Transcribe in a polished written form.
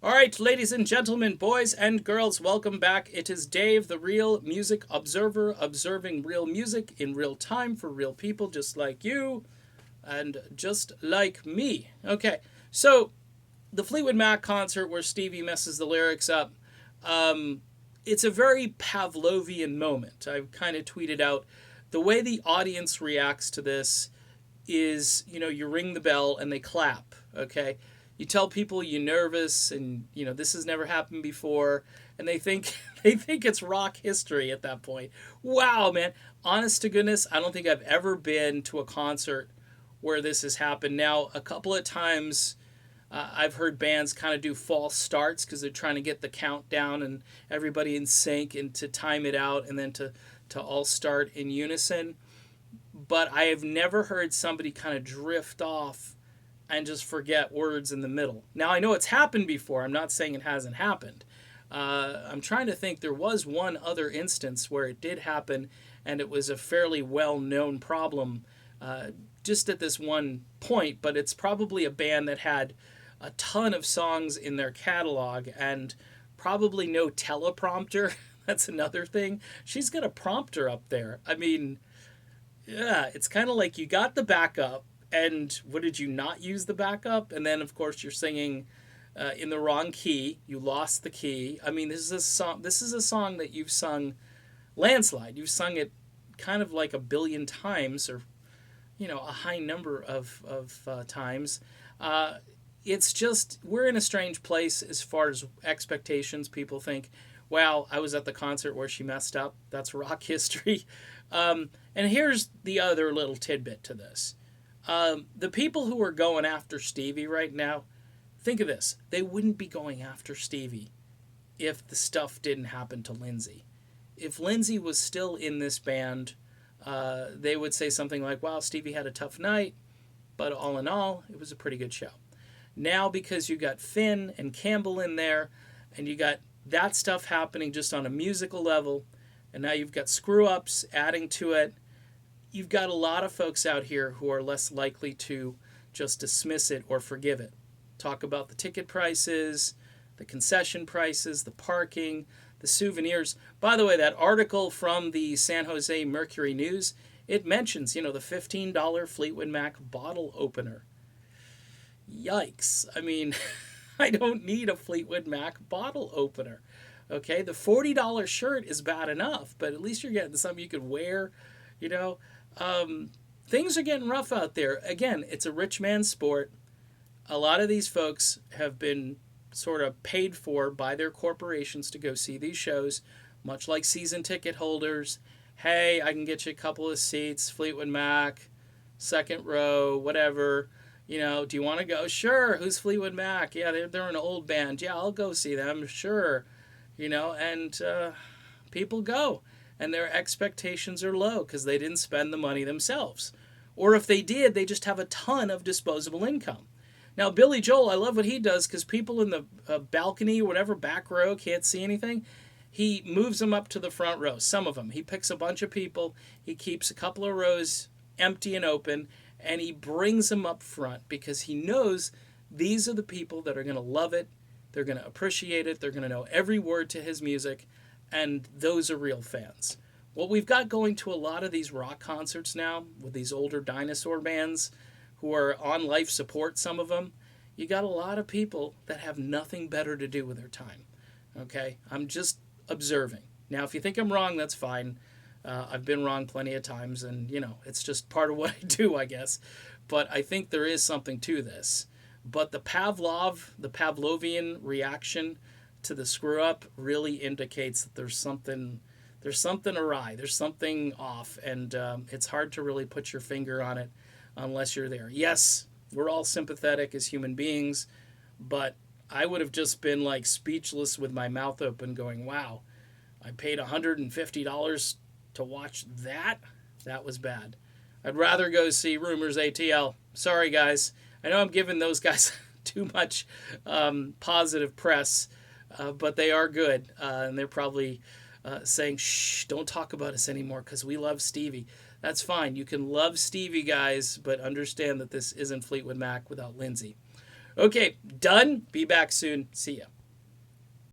All right, ladies and gentlemen, boys and girls, welcome back. It is Dave, the real music observer, observing real music in real time for real people just like you and just like me. Okay, so the Fleetwood Mac concert where Stevie messes the lyrics up, um, it's a very Pavlovian moment. I've kind of tweeted out the way the audience reacts to this is, you ring the bell and they clap, okay? You tell people you're nervous and, this has never happened before and they think they think it's rock history at that point. Wow, man. Honest to goodness, I don't think I've ever been to a concert where this has happened. Now, a couple of times I've heard bands kind of do false starts because they're trying to get the countdown and everybody in sync and to time it out and then to all start in unison. But I have never heard somebody kind of drift off and just forget words in the middle. Now, I know it's happened before. I'm not saying it hasn't happened. I'm trying to think. There was one other instance where it did happen, and it was a fairly well known problem just at this one point, but it's probably a band that had a ton of songs in their catalog and probably no teleprompter. That's another thing. She's got a prompter up there. I mean, yeah, it's kind of like you got the backup, and what did you not use the backup? And then, of course, you're singing in the wrong key. You lost the key. I mean, this is a song. This is a song that you've sung landslide. You've sung it kind of like a billion times, or a high number of times. It's just we're in a strange place as far as expectations. People think, "Wow, I was at the concert where she messed up. That's rock history." And here's the other little tidbit to this. The people who are going after Stevie right now, think of this. They wouldn't be going after Stevie if the stuff didn't happen to Lindsay. If Lindsay was still in this band, they would say something like, wow, Stevie had a tough night, but all in all, it was a pretty good show. Now, because you got Finn and Campbell in there, and you got that stuff happening just on a musical level, and now you've got screw ups adding to it, you've got a lot of folks out here who are less likely to just dismiss it or forgive it. Talk about the ticket prices, the concession prices, the parking, the souvenirs. By the way, that article from the San Jose Mercury News, it mentions, the $15 Fleetwood Mac bottle opener. Yikes. I mean, I don't need a Fleetwood Mac bottle opener. Okay, the $40 shirt is bad enough, but at least you're getting something you could wear, you know. Things are getting rough out there. Again, it's a rich man's sport. A lot of these folks have been sort of paid for by their corporations to go see these shows, much like season ticket holders. Hey, I can get you a couple of seats, Fleetwood Mac, second row, whatever. Do you want to go? Sure. Who's Fleetwood Mac? Yeah, they're an old band. Yeah, I'll go see them. Sure. And people go. And their expectations are low because they didn't spend the money themselves. Or if they did, they just have a ton of disposable income. Now, Billy Joel, I love what he does because people in the balcony or whatever, back row, can't see anything. He moves them up to the front row, some of them. He picks a bunch of people. He keeps a couple of rows empty and open, and he brings them up front because he knows these are the people that are going to love it. They're going to appreciate it. They're going to know every word to his music, and those are real fans. What we've got going to a lot of these rock concerts now with these older dinosaur bands who are on life support, some of them, you got a lot of people that have nothing better to do with their time. Okay? I'm just observing. Now, if you think I'm wrong, that's fine. I've been wrong plenty of times, and, it's just part of what I do, I guess. But I think there is something to this. But the Pavlovian reaction to the screw-up really indicates that there's something awry. There's something off, and it's hard to really put your finger on it unless you're there. Yes, we're all sympathetic as human beings, but I would have just been like speechless with my mouth open going, wow, I paid $150 to watch that? That was bad. I'd rather go see Rumors ATL. Sorry, guys. I know I'm giving those guys too much positive press, but they are good, and they're probably saying, shh, don't talk about us anymore because we love Stevie. That's fine. You can love Stevie, guys, but understand that this isn't Fleetwood Mac without Lindsay. Okay, done. Be back soon. See ya.